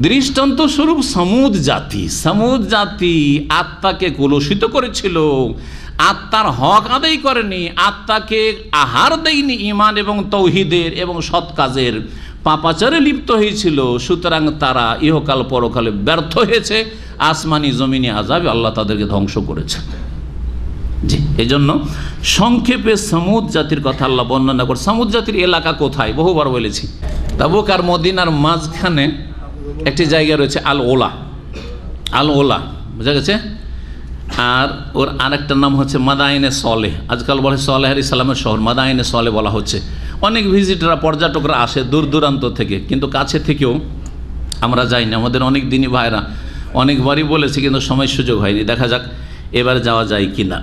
দৃষ্টান্ত স্বরূপ সমুদ জাতি আত্মাকে কলুষিত করেছিল, আত্মার হক আদায় করেনি, আত্মাকে আহার দেয়নি ঈমান এবং তৌহিদের এবং সৎ কাজের, পাপাচারে লিপ্ত হয়েছিল। সুতরাং তারা ইহকাল পরকালে ব্যর্থ হয়েছে, আসমানি জমিনি আযাবে আল্লাহ তাদেরকে ধ্বংস করেছে। জি, এই জন্য সংক্ষেপে সমুদ জাতির কথা আল্লাহ বর্ণনা করে। সমুদ জাতির এলাকা কোথায় বহুবার বলেছি, তাবুক আর মদিনার মাঝখানে একটি জায়গা রয়েছে আল ওলা, বুঝা গেছে। আর ওর আরেকটা নাম হচ্ছে মাদাইনে সলেহ, আজকাল বলে সলেহ আলাইহিস সালামের শহর, মাদাইনে সলেহ বলা হচ্ছে। অনেক ভিজিটররা, পর্যটকরা আসে দূর দূরান্ত থেকে, কিন্তু কাছে থেকেও আমরা যাই না। আমাদের অনেক দিনই ভাইরা অনেকবারই বলেছি, কিন্তু সময় সুযোগ হয়নি। দেখা যাক এবার যাওয়া যায় কি না।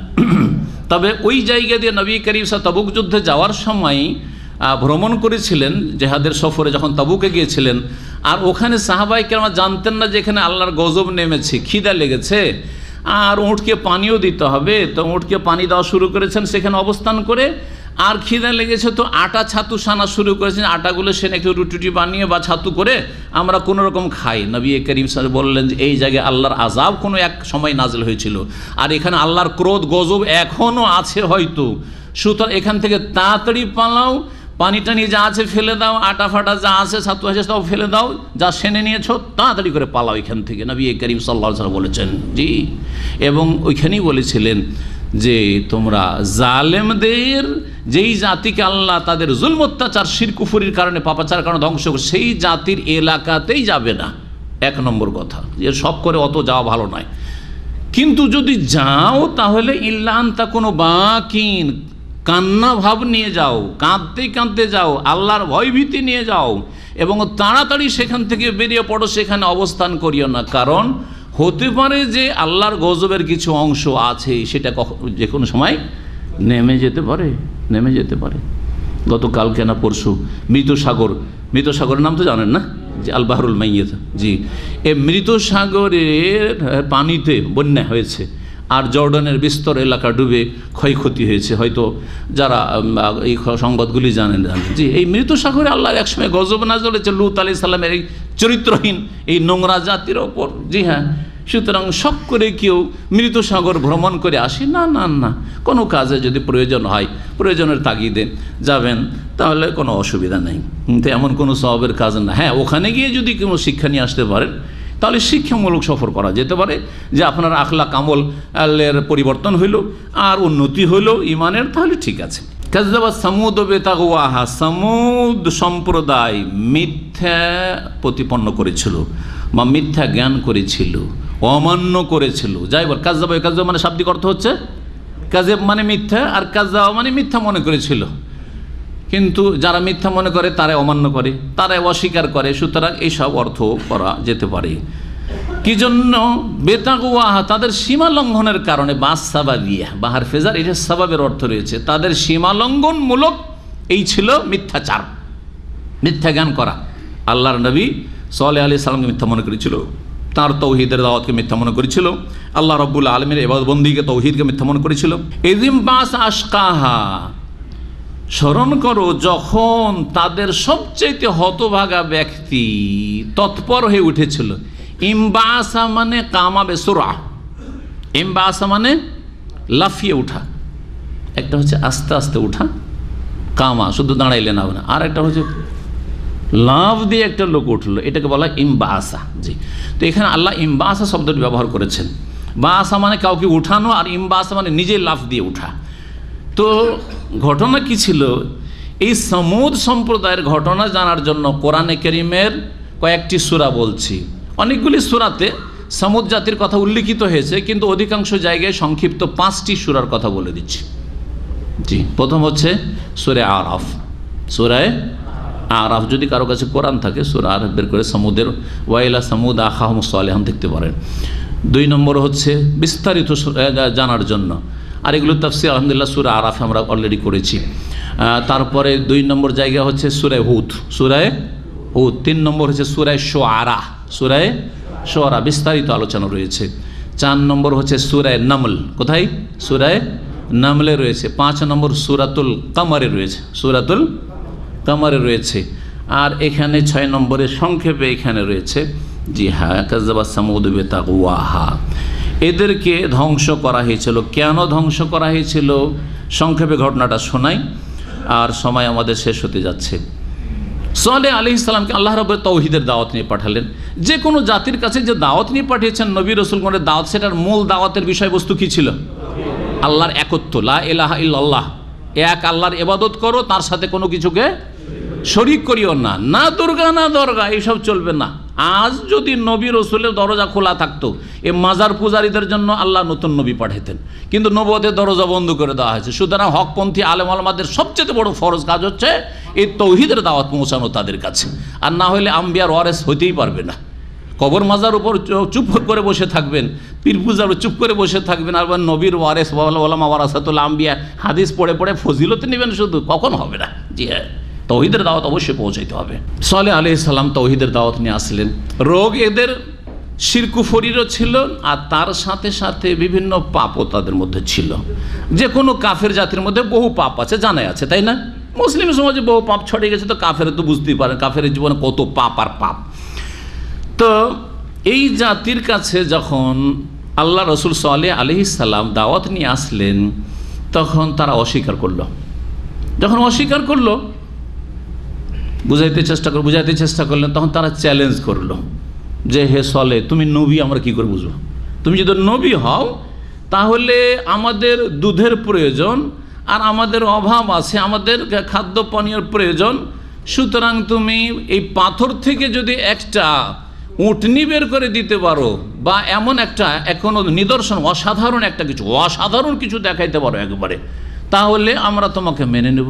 তবে ওই জায়গা দিয়ে নবী করিম তাবুক যুদ্ধে যাওয়ার সময় ভ্রমণ করেছিলেন, জেহাদের সফরে যখন তাবুকে গিয়েছিলেন। আর ওখানে সাহাবায়ে কেরাম জানতেন না যে এখানে আল্লাহর গজব নেমেছে, খিদা লেগেছে আর উঁটকে পানিও দিতে হবে। তো উঁটকে পানি দেওয়া শুরু করেছেন সেখানে অবস্থান করে। আর খিদা লেগেছে তো আটা ছাতু সানা শুরু করেছেন, আটাগুলো সেনে একটু রুটি বানিয়ে বা ছাতু করে আমরা কোনো রকম খাই। নবী করিম সাল্লাল্লাহু আলাইহি ওয়াসাল্লাম বললেন যে এই জায়গায় আল্লাহর আযাব কোনো এক সময় নাজিল হয়েছিল, আর এখানে আল্লাহর ক্রোধ গজব এখনও আছে হয়তো। সুতরাং এখান থেকে তাড়াতাড়ি পালাও, পানি টানি যা আছে ফেলে দাও, আটা ফাটা যা আছে ছাতু আছে তাও ফেলে দাও, যা সেনে নিয়েছো তাড়াতাড়ি করে পালাও এখান থেকে, নবী করিম সাল্লাল্লাহু আলাইহি ওয়াসাল্লাম বলেছেন। জি, এবং ওইখানেই বলেছিলেন যে তোমরা জালেমদের, যেই জাতিকে আল্লাহ তাদের জুলম অত্যাচার শিরক কুফরির কারণে পাপাচার কারণে ধ্বংস করে, সেই জাতির এলাকাতেই যাবে না। এক নম্বর কথা, যে সব করে অত যাওয়া ভালো নয়। কিন্তু যদি যাও তাহলে ইল্লান্তা কোনো বাকিন, কান্না ভাব নিয়ে যাও, কাঁদতে কাঁদতে যাও, আল্লাহর ভয়ভীতি নিয়ে যাও, এবং তাড়াতাড়ি সেখান থেকে বেরিয়ে পড়ো, সেখানে অবস্থান করিও না। কারণ হতে পারে যে আল্লাহর গজবের কিছু অংশ আছে, সেটা যে কোনো সময় নেমে যেতে পারে। গতকালকে না পরশু মৃত সাগরের নাম তো জানেন না, যে আল বাহরুল মাইয়িত। জি, এই মৃত সাগরের পানিতে বন্যা হয়েছে, আর জর্ডানের বিস্তর এলাকা ডুবে ক্ষয়ক্ষতি হয়েছে। হয়তো যারা এই সংবাদগুলি জানেন। জি, এই মৃত সাগরে আল্লাহর একসময় গজব নাযিল হয়েছে লূত আলাইহিস সালামের এই চরিত্রহীন এই নোংরা জাতির ওপর। জি হ্যাঁ, সুতরাং শখ করে কেউ মৃত সাগর ভ্রমণ করে আসে না, কোনো কাজে যদি প্রয়োজন হয়, প্রয়োজনের তাগিদে যাবেন, তাহলে কোনো অসুবিধা নেই। কিন্তু এমন কোনো সওয়াবের কাজ না। হ্যাঁ, ওখানে গিয়ে যদি কোনো শিক্ষা নিয়ে আসতে পারেন তাহলে শিক্ষামূলক সফর করা যেতে পারে, যে আপনার আখলাক আমলের পরিবর্তন হইল আর উন্নতি হইল ইমানের, তাহলে ঠিক আছে। কাযযাবা সামুদ বিতাগওয়াহা, সামুদ সম্প্রদায় মিথ্যা প্রতিপন্ন করেছিল বা মিথ্যা জ্ঞান করেছিল, অমান্য করেছিল। যাই বল, কাযযাবা মানে শাব্দিক অর্থ হচ্ছে কাযেব মানে মিথ্যা, আর কাযযাবা মানে মিথ্যা মনে করেছিল। কিন্তু যারা মিথ্যা মনে করে তারাই অমান্য করে, তারাই অস্বীকার করে। সুতরাং এইসব অর্থ করা যেতে পারে। কি জন্য? বেতাগুয়াহা, তাদের সীমা লঙ্ঘনের কারণে। বাসাবাবিয়া, বাহার ফেজার, এটা সাবাবের অর্থ রয়েছে। তাদের সীমা লঙ্ঘনমূলক এই ছিল মিথ্যাচার, মিথ্যা জ্ঞান করা। আল্লাহর নবী সালেহ আলাইহিস সালামকে মিথ্যা মনে করেছিল, তার তৌহিদের দাওয়াতকে মিথ্যা মনে করেছিল, আল্লাহ রাব্বুল আলামিনের ইবাদত বন্দেগীকে তৌহিদকে মিথ্যা মনে করেছিল। ইযিম বাস আশকাহা, স্মরণ করো যখন তাদের সবচেয়ে হতভাগা ব্যক্তি তৎপর হয়ে উঠেছিল। ইমবাসা মানে কামা বেসুরা, ইমবাসা মানে লাফিয়ে উঠা। একটা হচ্ছে আস্তে আস্তে উঠা, কামা শুধু দাঁড়াইলে না, আর একটা হচ্ছে লাভ দিয়ে একটা লোক উঠলো, এটাকে বলা ইমবাসা। জি, তো এখানে আল্লাহ ইমবাসা শব্দটি ব্যবহার করেছেন। বাসা মানে কাউকে উঠানো, আর ইমবাসা মানে নিজে লাফ দিয়ে উঠা। তো ঘটনা কি ছিল? এই সমুদ সম্প্রদায়ের ঘটনা জানার জন্য কোরআনে কারীমের কয়েকটি সূরা বলছি। অনেকগুলি সূরাতে সমুদ জাতির কথা উল্লেখিত হয়েছে, কিন্তু অধিকাংশ জায়গায় সংক্ষিপ্ত 5টি সূরার কথা বলে দিচ্ছি। জি, প্রথম হচ্ছে সূরা আরাফ। সূরা আরাফ, যদি কারো কাছে কোরআন থাকে সূরা আরাফ বের করে সমুদের ওয়াইলা সমুদ আখাহুম সালেহান দেখতে পারেন। 2 নম্বর হচ্ছে বিস্তারিত জানার জন্য, আর এগুলো তাফসীর আলহামদুলিল্লাহ সূরা আরাফে আমরা অলরেডি করেছি। তারপরে 2 নম্বর জায়গা হচ্ছে সূরা হুদ, 3 নম্বর হচ্ছে সূরা শুআরা, বিস্তারিত আলোচনা রয়েছে। 4 নম্বর হচ্ছে সূরা নামল, কোথায়? সূরা নামলে রয়েছে। 5 নম্বর সূরাতুল কামারে রয়েছে। আর এখানে 6 নম্বরে সংক্ষেপে এখানে রয়েছে জি হ্যাঁ, কাযাবা সামুদ বিতাকওয়াহা, এদেরকে ধ্বংস করা হয়েছিল। কেন ধ্বংস করা হয়েছিল সংক্ষেপে ঘটনাটা শোনাই, আর সময় আমাদের শেষ হতে যাচ্ছে। সালেহ আলাইহিস সালামকে আল্লাহ রাব্বুল তাওহীদের দাওয়াত নিয়ে পাঠালেন। যে কোনো জাতির কাছে যে দাওয়াত নিয়ে পাঠিয়েছেন নবী রাসূলগণের দাওয়াত, সেটার মূল দাওয়াতের বিষয়বস্তু কী ছিল? আল্লাহর একত্ব, লা ইলাহা ইল্লাল্লাহ, এক আল্লাহর ইবাদত করো, তার সাথে কোনো কিছুকে শরীক করিও না, না দুর্গা না দরগা, এইসব চলবে না। আজ যদি নবী রসুলের দরজা খোলা থাকতো, এ মাজার পূজারীদের জন্য আল্লাহ নতুন নবী পাঠাতেন, কিন্তু নবুয়তের দরজা বন্ধ করে দেওয়া হয়েছে। সুতরাং হকপন্থী আলেম আলমাদের সবচেয়ে বড় ফরজ কাজ হচ্ছে এই তৌহিদের দাওয়াত পৌঁছানো তাদের কাছে, আর না হলে আম্বিয়ার ওয়ারেস হইতেই পারবে না। কবর মাজার উপর চুপ করে বসে থাকবেন, পীর পূজার চুপ করে বসে থাকবেন, আর নবীর ওয়ারেস ওলামা ওয়ারাসাতুল আম্বিয়া হাদিস পড়ে পড়ে ফজিলত নেবেন শুধু, কখন হবে না। জি হ্যাঁ, তৌহিদের দাওয়াত অবশ্যই পৌঁছাইতে হবে। সালেহ আলাইহিস সালাম তৌহিদের দাওয়াত নিয়ে আসলেন। রোগ এদের শিরক কুফরিরও ছিল, আর তার সাথে সাথে বিভিন্ন পাপও তাদের মধ্যে ছিল। যে কোনো কাফের জাতির মধ্যে বহু পাপ আছে, জানাই আছে, তাই না? মুসলিম সমাজে বহু পাপ ছড়িয়ে গেছে, তো কাফের তো বুঝতেই পারেন কাফের জীবনে কত পাপ আর পাপ। তো এই জাতির কাছে যখন আল্লাহ রসুল সালেহ আলাইহিস সালাম দাওয়াত নিয়ে আসলেন, তখন তারা অস্বীকার করলো। যখন অস্বীকার করলো, বুঝাইতে চেষ্টা করলেন, তখন তারা চ্যালেঞ্জ করলো যে হে সালেহ, তুমি নবী, আমরা কি করে বুঝবো? তুমি যদি নবী হও তাহলে আমাদের দুধের প্রয়োজন, আর আমাদের অভাব আছে, আমাদের খাদ্য পানীয়ের প্রয়োজন। সুতরাং তুমি এই পাথর থেকে যদি একটা উটনি বের করে দিতে পারো, বা এমন একটা এখনো নিদর্শন, অসাধারণ কিছু দেখাইতে পারো একবারে, তাহলে আমরা তোমাকে মেনে নেব।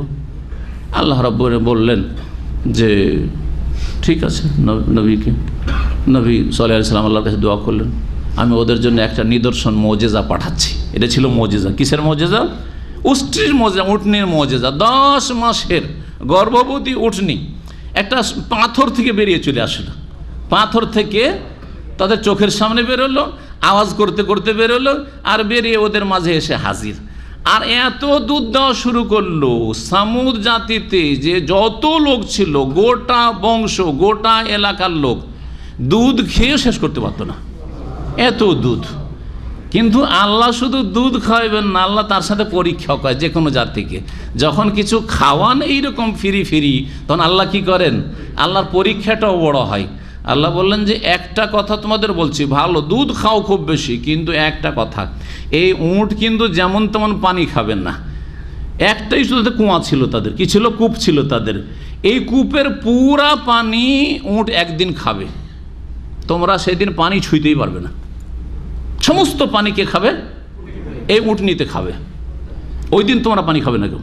আল্লাহ রাব্বুল বললেন যে ঠিক আছে। নবী সালেহ আলাইহিস সালাম আল্লাহর কাছে দোয়া করলেন, আমি ওদের জন্য একটা নিদর্শন মুজিজা পাঠাচ্ছি। এটা ছিল মুজিজা। কিসের মুজিজা? উষ্ট্রির মুজিজা, উটনির মুজিজা। 10 মাসের গর্ভবতী উটনি একটা পাথর থেকে বেরিয়ে চলে আসলো। পাথর থেকে তাদের চোখের সামনে বেরোলো, আওয়াজ করতে করতে বেরোলো, আর বেরিয়ে ওদের মাঝে এসে হাজির। আর এত দুধ দেওয়া শুরু করলো, সামুদ জাতিতে যে যত লোক ছিল, গোটা বংশ, গোটা এলাকার লোক দুধ খেয়ে শেষ করতে পারতো না, এত দুধ। কিন্তু আল্লাহ শুধু দুধ খাওয়াবেন না, আল্লাহ তার সাথে পরীক্ষা করে যে কোনো জাতিকে। যখন কিছু খাওয়ান এইরকম ফিরি, তখন আল্লাহ কি করেন? আল্লাহর পরীক্ষাটাও বড় হয়। আল্লাহ বললেন যে একটা কথা তোমাদের বলছি, ভালো দুধ খাও খুব বেশি, কিন্তু একটা কথা, এই উট কিন্তু যেমন তেমন পানি খাবেন না। একটাই শুধু কুয়া ছিল তাদের, কি ছিল? কূপ ছিল তাদের। এই কূপের পুরা পানি উট একদিন খাবে, তোমরা সেদিন পানি ছুঁইতেই পারবে না। সমস্ত পানি কে খাবে? এই উটনিতে খাবে। ওই দিন তোমরা পানি খাবে না কেউ।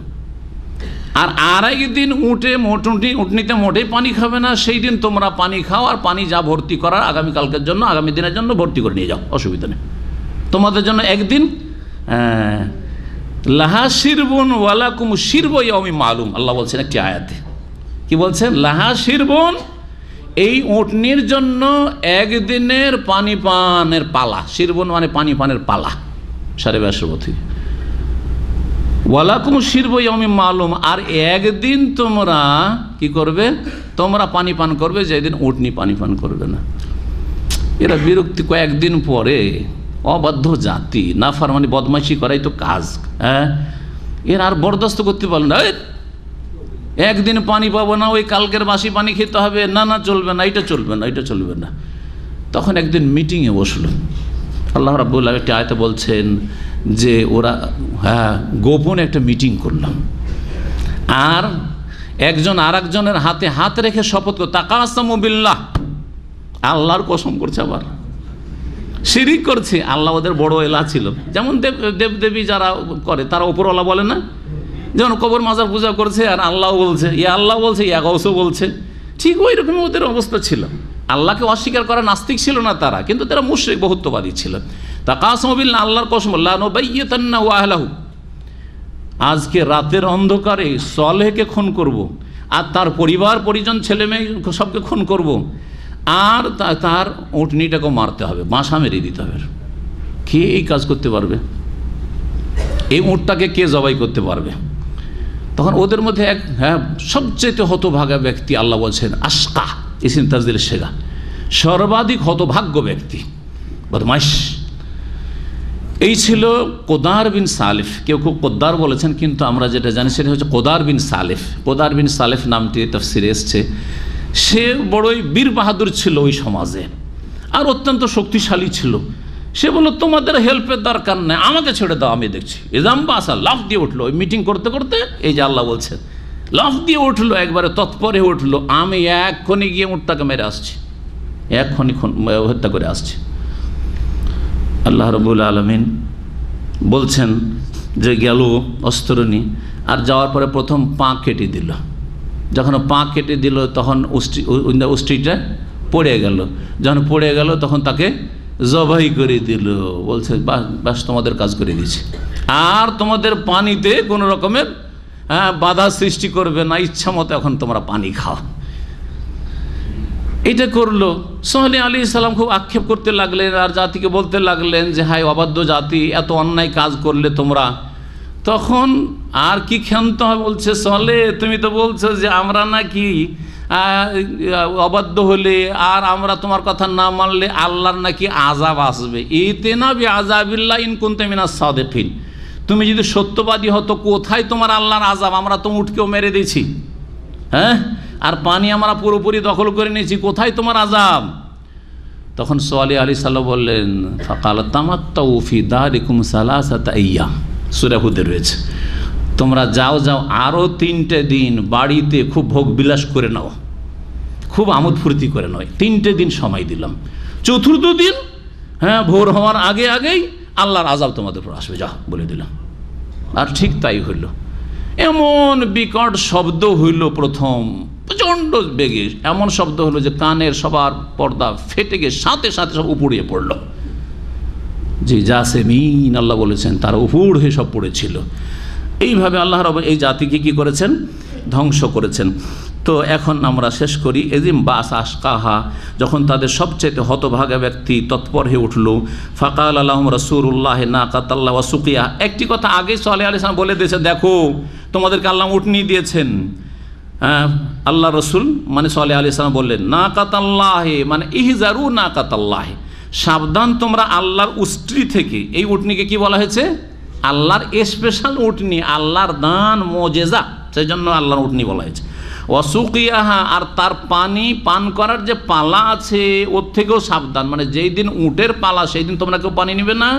আর আরেকদিন উটনিতে মোটেই পানি খাবে না, সেই দিন তোমরা পানি খাও, আর পানি যা ভর্তি করার আগামীকালকের জন্য, আগামী দিনের জন্য ভর্তি করে নিয়ে যাও, অসুবিধা নেই। তোমাদের জন্য একদিন লাহা শিরবুন ওয়ালাকুম শিরব ইয়াউমিন মালুম, আল্লাহ বলছেন একটি আয়াতে। কি বলছেন? লাহা শিরবুন, এই উটনির জন্য একদিনের পানি পানের পালা। শিরবুন মানে পানি পানের পালা, 22.5 থেকে। ওয়ালাকুম শিরব ইয়াউমিন মালুম, আর একদিন তোমরা কি করবে? তোমরা পানি পান করবে, যেদিন উটনি পানি পান করবে না। এরা বিরক্তি, কয়েকদিন পরে অবাধ্য জাতি, নাফরমানি বদমাইশি করাই তো কাজ। হ্যাঁ, এরা আর বরদাস্ত করতে পারল না। একদিন পানি পাবো না, ওই কালকের বাসি পানি খেতে হবে, না চলবে না, এটা চলবে না। তখন একদিন মিটিংয়ে বসলো। আল্লাহ রাব্বুল আলামিন একটা আয়াতে বলছেন যে ওরা গোপনে একটা মিটিং করলাম, আর একজন আর একজনের হাতে হাত রেখে শপথ করে তাকাসামু বিল্লাহ, আল্লাহর কসম করছে, আবার শিরিক করছে। আল্লাহ ওদের বড় এলাহ ছিল, যেমন দেবদেবী যারা করে তারা উপরওয়ালা বলে না, যেমন কবর মাজার পূজা করছে আর আল্লাহ বলছে, আল্লাহ বলছে, গাউসও বলছে, ঠিক ওই রকমই ওদের অবস্থা ছিল। আল্লাহকে অস্বীকার করা নাস্তিক ছিল না তারা, কিন্তু তারা মুশরিক, বহুত্ববাদী ছিল। তাকাসামু বিল্লাহ, আল্লাহর কসম, লানুবাইয়িতান্নাহু আহলাহু, আজকে রাতের অন্ধকারে সালেহকে খুন করব, আর তার পরিবার পরিজন ছেলে মেয়ে সবকে খুন করব, আর তার উটনিটাকে মারতে হবে, বাসা মেরে দিতে হবে। কে এই কাজ করতে পারবে? এই উটটাকে কে জবাই করতে পারবে? তখন ওদের মধ্যে এক সবচেয়ে হতভাগা ব্যক্তি, আল্লাহ বলছেন আশকা, ইসিম তাজদিল শেখা, সর্বাধিক হতভাগ্য ব্যক্তি, বদমাইশ। এই ছিল কোদার বিন সালেফ। কেউ কেউ কোদ্দার বলেছেন, কিন্তু আমরা যেটা জানি সেটা হচ্ছে কোদার বিন সালেফ। কোদার বিন সালেফ নামটি তাফসিরে এসছে। সে বড়ই বীর বাহাদুর ছিল ওই সমাজে, আর অত্যন্ত শক্তিশালী ছিল। সে বলল, তোমাদের হেল্পের দরকার নেই, আমাকে ছেড়ে দাও, আমি দেখছি। এজাম্বা আসা লাফ দিয়ে উঠলো। ওই মিটিং করতে করতে এই যে আল্লাহ বলছেন, লাফ দিয়ে উঠলো, একবারে তৎপরে উঠলো, আমি এক্ষণি গিয়ে উটটাকে মেরে আসছি, এক্ষণি হত্যা করে আসছি। আল্লাহ রাব্বুল আলামিন বলছেন যে গেল অস্ত্র নিয়ে, আর যাওয়ার পরে প্রথম পা কেটে দিল। যখন পা কেটে দিল তখন উষ্ট্রিটা পড়ে গেল। যখন পড়ে গেল তখন তাকে জবাই করে দিল। বলছে, বাস তোমাদের কাজ করে দিয়েছে, আর তোমাদের পানিতে কোনো রকমের বাধা সৃষ্টি করবে না, ইচ্ছা মতো এখন তোমরা পানি খাও। এটা করলো। সোহেল আলাইহিস সালাম খুব আক্ষেপ করতে লাগলেন, আর জাতিকে বলতে লাগলেন যে হায় অবাধ্য জাতি, এত অন্যায় কাজ করলে তোমরা। তখন আর কি ক্ষান্ত হয়, বলছে, সোহেল তুমি তো বলছো যে আমরা নাকি অবাধ্য হলে আর আমরা তোমার কথা না মানলে আল্লাহর নাকি আযাব আসবে। এতে না বি আযাবিল্লাহ ইন কুনতুম মিনাস সাদিকিন। তুমি যদি সত্যবাদী হতো, কোথায় তোমার আল্লাহর আযাব? আমরা তো উটকেও মেরে দিয়েছি, হ্যাঁ, আর পানি আমরা পুরোপুরি দখল করে নিয়েছি, কোথায় তোমার আযাব? তখন সোহেল আলাইহিস সালাম বললেন, ফাকাল তামাত্তাউ ফি দারিকুম সালাসাতা আইয়াম, সূরা হুদে রয়েছে, তোমরা যাও আরও 3টে দিন বাড়িতে খুব ভোগ বিলাস করে নাও, খুব আমোদ ফুর্তি করে নাও। 3টে দিন সময় দিলাম, 4র্থ দিন ভোর হওয়ার আগেই আল্লাহর আযাব তোমাদের উপর আসবে, যাও বলে দিলাম। আর ঠিক তাই হইল। এমন বিকট শব্দ হইল প্রথম, প্রচণ্ড বেগে এমন শব্দ হলো যে কানের সবার পর্দা ফেটে গিয়ে সাথে সাথে সব উপড়িয়ে পড়ল। জি, জাসেমিন আল্লাহ বলেছেন, তারা উপড় হয়ে সব পড়েছিল। এইভাবে আল্লাহ রাব্বুল এই জাতিকে কি করেছেন? ধ্বংস করেছেন। তো এখন আমরা শেষ করি। এজিম বাস আশকাহা, যখন তাদের সবচেয়ে হতভাগা ব্যক্তি তৎপর হয়ে উঠল, ফাকাল আলাহুম রাসূলুল্লাহ নাকাতাল্লাহ ওয়া সুকিয়া। একটি কথা আগে সালেহ আলাইহিস সালাম বলে দিয়েছে, দেখো তোমাদেরকে আল্লাহ উটনি দিয়েছেন। আল্লাহ রসুল মানে সালেহ আলাইহিস সালাম বললেন, নাকাতাল্লাহ মানে ইহজারু নাকাতাল্লাহ, সাবধান তোমরা আল্লাহর উষ্ট্রি থেকে। এই উটনিকে কি বলা হয়েছে? আল্লাহর স্পেশাল উটনি, আল্লাহর দান মোজেজা, সেই জন্য আল্লাহর উটনি বলা হয়েছে। ওয়াসুকিয়াহা, আর তার পানি পান করার যে পালা আছে ওর থেকেও সাবধান, মানে যেই দিন উটের পালা সেই দিন তোমরা কেউ পানি নেবে না,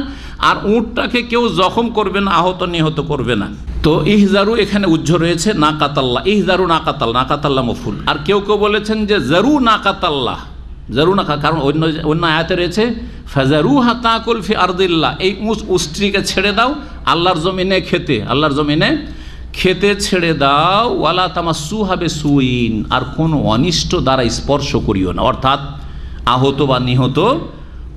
আর উটটাকে কেউ জখম করবে না, আহত নিহত করবে না। তো ইহজারু এখানে উজ্জ্ব রয়েছে নাকাতাল্লাহ, ইহজারু নাকাতাল্লাহ মফুল। আর কেউ কেউ বলেছেন যে জারু নাকাতাল্লাহ, জারু না, কারণ অন্য আয়াতে রয়েছে ফাজারু হাতাকুল ফি আরদিল্লাহ, এই উষ্ট্রিকে ছেড়ে দাও আল্লাহর জমিনে খেতে, আল্লাহর জমিনে খেতে ছেড়ে দাও। ওয়ালা তামাসসুহা বিসুইন, আর কোনো অনিষ্ট দ্বারা স্পর্শ করিও না, অর্থাৎ আহত বা নিহত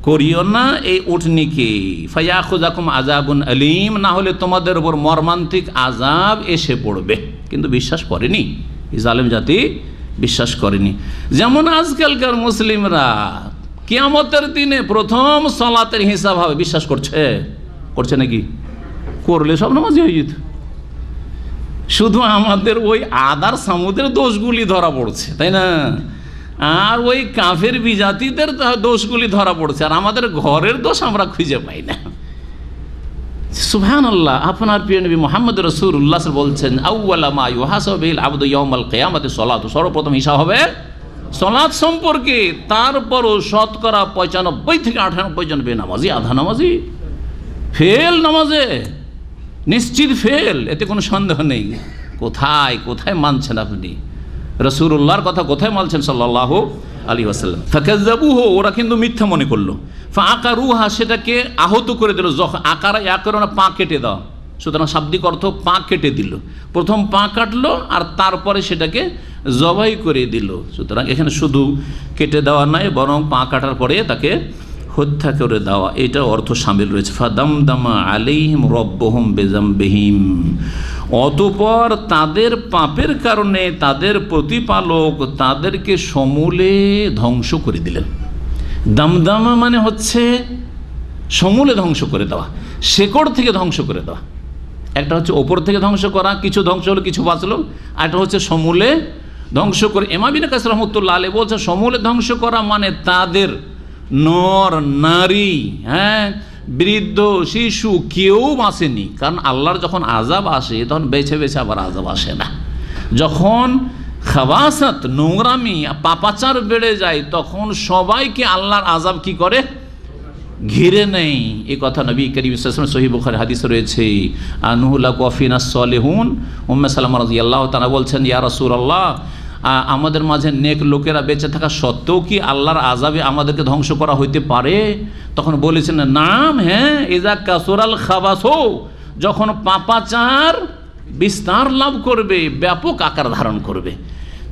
করিও না এই উটনিকে। ফায়াখুযাকুম আযাবুন আলীম, না হলে তোমাদের উপর মর্মান্তিক আযাব এসে পড়বে। কিন্তু বিশ্বাস করেনি, এই জালেম জাতি বিশ্বাস করেনি। যেমন আজকালকার মুসলিমরা কিয়ামতের দিনে প্রথম সালাতের হিসাব হবে, বিশ্বাস করছে নাকি? করলে সব নামাজি হয়ে যেত। শুধু আমাদের ওই আদার সামুদের দোষগুলি ধরা পড়ছে, তাই না? আর ওই কাফের বিজাতিদের দোষগুলি ধরা পড়ছে, আর আমাদের ঘরের দোষ আমরা খুঁজে পাই না। সুবহানাল্লাহ। আপনার প্রিয় নবী মুহাম্মদ রাসূলুল্লাহ বলছেন, আউওয়ালা মা ইউহাসাবু বিল আবদু ইয়াউমাল কিয়ামাতি সালাতু, সর্বপ্রথম হিসাব হবে সালাত সম্পর্কে। তারপরও শতকরা 95 থেকে 98 জন বেনামাজি, আধা নামাজি, ফেল নামাজে, নিশ্চিত ফেল, এতে কোনো সন্দেহ নেই। কোথায় কোথায় মানছেন আপনি? রাসূলুল্লাহর কথা কোথায় মানছেন সাল্লাল্লাহু আলাইহি ওয়াসাল্লাম? ফাকাযাবুহু, ওরা কিন্তু মিথ্যা মনে করলো। ফাআকারুহা, সেটাকে আহত করে দিল। আকারা ইয়াকরুনা, পা কেটে দাও, সুতরাং শাব্দিক অর্থ পা কেটে দিল। প্রথম পা কাটলো আর তারপরে সেটাকে জবাই করে দিল। সুতরাং এখানে শুধু কেটে দেওয়া নয়, বরং পা কাটার পরে তাকে হত্যা করে দেওয়া, এটা অর্থ শামিল রয়েছে। ফাদামদামা আলাইহিম রব্বুহুম বিযামবিহিম, অতঃপর তাদের পাপের কারণে তাদের প্রতিপালক তাদেরকে সমূলে ধ্বংস করে দিলেন। দামদামা মানে হচ্ছে সমূলে ধ্বংস করে দেওয়া, শেকড় থেকে ধ্বংস করে দেওয়া। একটা হচ্ছে ওপর থেকে ধ্বংস করা, কিছু ধ্বংস হলো কিছু বাঁচলো, আর একটা হচ্ছে সমূলে ধ্বংস করে। ইমাম ইবনে কাসির রাহমাতুল্লাহ আলাইহি বলছে সমূলে ধ্বংস করা মানে তাদের নর নারী, বৃদ্ধ শিশু কেউ বাঁচেনি। কারণ আল্লাহর যখন আযাব আসে তখন বেছে বেছে আবার আযাব আসে না। যখন খাবাসাত নোংরামি পাপাচার বেড়ে যায় তখন সবাইকে আল্লাহর আযাব কি করে, ঘিরে নেই। এই কথা নবী করিম সাল্লাল্লাহু আলাইহি ওয়াসাল্লাম সহিহ বুখারী হাদিসে রয়েছে। আনহুলা কফিনাস সলিহুন, উম্মে সালামা রাদিয়াল্লাহু তাআলা বলছেন, ইয়া রাসূলুল্লাহ, আমাদের মাঝে নেক লোকেরা বেঁচে থাকা সত্ত্বেও কি আল্লাহর আযাবে আমাদেরকে ধ্বংস করা হইতে পারে? তখন বলেছেন, নাম, হ্যাঁ, ইজা কাসুরাল খাবাসু, যখন পাপাচার বিস্তার লাভ করবে, ব্যাপক আকার ধারণ করবে।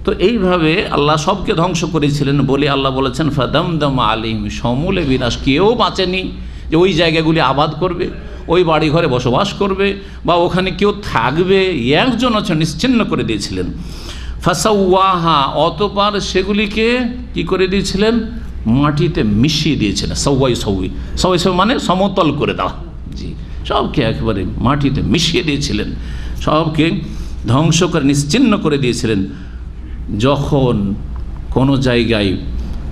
তো এইভাবে আল্লাহ সবকে ধ্বংস করেছিলেন বলে আল্লাহ বলেছেন ফাদামদাম আলাইহিম, সমূলে বিনাশ, কেউ বাঁচেনি যে ওই জায়গাগুলি আবাদ করবে, ওই বাড়ি ঘরে বসবাস করবে বা ওখানে কেউ থাকবে, একজন হচ্ছে নিশ্চিহ্ন করে দিয়েছিলেন। ফাসাওয়াহা, অতঃপর সেগুলিকে কি করে দিয়েছিলেন, মাটিতে মিশিয়ে দিয়েছিলেন। সওয়াই মানে সমতল করে দেওয়া, জি, সবকে একেবারে মাটিতে মিশিয়ে দিয়েছিলেন, সবকে ধ্বংস করে নিশ্চিহ্ন করে দিয়েছিলেন। যখন কোনো জায়গায়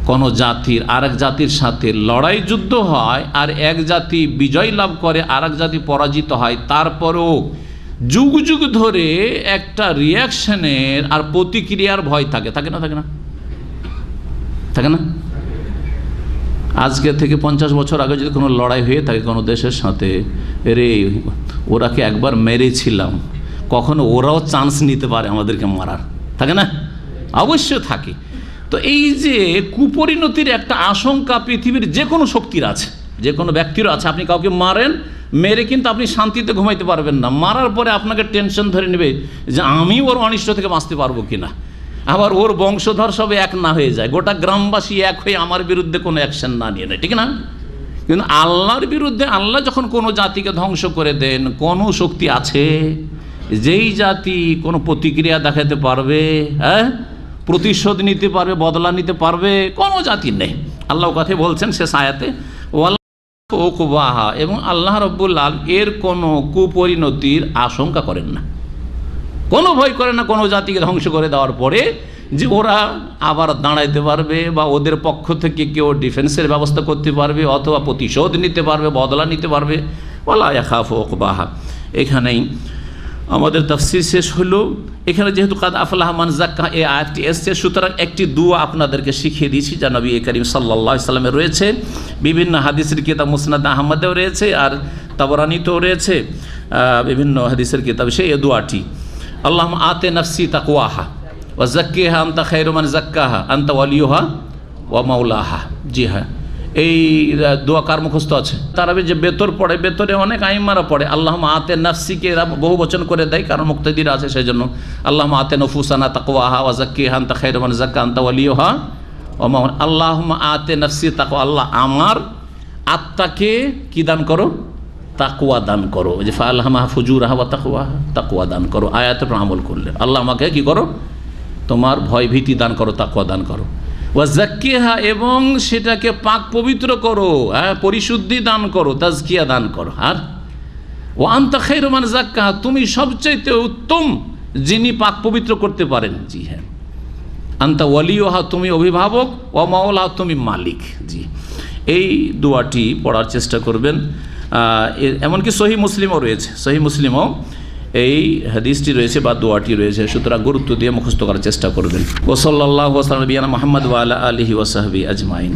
কোনো জাতির আরেক জাতির সাথে লড়াই যুদ্ধ হয় আর এক জাতি বিজয় লাভ করে আরেক জাতি পরাজিত হয়, তারপরেও যুগ যুগ ধরে একটা রিয়াকশনের আর প্রতিক্রিয়ার ভয় থাকে, থাকে না? থাকে না? থাকে না? আজকে থেকে 50 বছর আগে যদি কোনো লড়াই হয়ে থাকে কোনো দেশের সাথে, রে ওরাকে একবার মেরেছিলাম, কখনো ওরাও চান্স নিতে পারে আমাদেরকে মারার, থাকে না? অবশ্য থাকে। তো এই যে কুপরিণতির একটা আশঙ্কা পৃথিবীর যে কোনো শক্তির আছে, যে কোনো ব্যক্তিরও আছে। আপনি কাউকে মারেন, মেরে কিন্তু আপনি শান্তিতে ঘুমাইতে পারবেন না, মারার পরে আপনাকে টেনশন ধরে নেবে যে আমি ওর অনিষ্ট থেকে বাঁচতে পারবো কিনা, আবার ওর বংশধর সব এক না হয়ে যায়, গোটা গ্রামবাসী এক হয়ে আমার বিরুদ্ধে কোনো অ্যাকশন না নিয়ে নেয়, ঠিক না? কিন্তু আল্লাহর বিরুদ্ধে আল্লাহ যখন কোনো জাতিকে ধ্বংস করে দেন, কোনো শক্তি আছে যেই জাতি কোনো প্রতিক্রিয়া দেখাতে পারবে, প্রতিশোধ নিতে পারবে, বদলা নিতে পারবে? কোনো জাতি নেই। আল্লাহ কথা বলছেন শেষ আয়াতে, ওয়াল্লাহু, এবং আল্লাহ রাব্বুল আলামিন এর কোনো কুপরিণতির আশঙ্কা করেন না, কোনো ভয় করে না কোনো জাতিকে ধ্বংস করে দেওয়ার পরে যে ওরা আবার দাঁড়াইতে পারবে বা ওদের পক্ষ থেকে কেউ ডিফেন্সের ব্যবস্থা করতে পারবে অথবা প্রতিশোধ নিতে পারবে, বদলা নিতে পারবে। ওয়ালা ইয়াখাফু উকবাহা। এখানেই আমাদের তাফসীর শেষ হলো। এখানে যেহেতু কাদ আফলাহা মান যাক্কাহা এই আয়াতটি এসছে, সুতরাং একটি দোয়া আপনাদেরকে শিখিয়ে দিয়েছি যা নবী করিম সাল্লাল্লাহু আলাইহি সাল্লামের রয়েছে, বিভিন্ন হাদিসের কিতাব মুসনাদ আহমদেও রয়েছে আর তাবরানীতেও রয়েছে, বিভিন্ন হাদিসের কিতাব। সেই দোয়াটি, আল্লাহুম্মা আতি নাফসি তাকওয়াহা ওয়া যাক্কিহা আনতা খায়রু মান যাক্কাহা আনতা ওয়ালিয়ুহা ওয়া মাওলাহা। জি হ্যাঁ, এই দোয়া কার মুখস্থ আছে? তারাবি যে বেতর পড়ে, বেতরে অনেক আইমারা পড়ে আল্লাহুম্মা আতি নাফসিকে, এরা বহু বচন করে দেয় কারণ মুক্তাদির আছে সেই জন্য। আল্লাহুম্মা আতি নুফুসানা তাকওয়াহা ওয়া যাক্কিহা আনতা খায়রু মান যাক্কাহা আনতা ওয়ালিয়ুহা ওয়া মাওলাহা। আল্লাহুম্মা আতি নাফসি তাকওয়া, আল্লাহ আমার আত্মাকে কি দান করো? তাকওয়া দান করো। যে ফাআলহামাহা ফুজুরাহা ওয়া তাকওয়াহা, তাকওয়া দান করো। আয়াতের উপর আমল করলে আল্লাহ আমাকে কি করো? তোমার ভয় ভীতি দান করো, তাকওয়া দান করো। ওয়া যাক্কিহা, এবং সেটাকে পাক পবিত্র করো, পরিশুদ্ধি দান করো, তাজকিয়া দান করো। আর ওয়া আনতা খায়রু মান যাক্কাহা, তুমি সবচাইতে উত্তম যিনি পাক পবিত্র করতে পারেন। জি হ্যাঁ, আনতা ওয়ালিয়ুহা, তুমি অভিভাবক, ওয়া মাওলাহা, তুমি মালিক। জি, এই দোয়াটি পড়ার চেষ্টা করবেন। এমনকি সহিহ মুসলিমও রয়েছে, সহিহ মুসলিমও এই হাদিসটি রয়েছে বা দোয়াটি রয়েছে, সুতরাং গুরুত্ব দিয়ে মুখস্থ করার চেষ্টা করবেন। ওয়া সাল্লাল্লাহু ওয়া সাল্লাম আলা নবিয়িনা মুহাম্মদ ওয়া আলা আলিহি ওয়া সাহবিহি আজমাইন।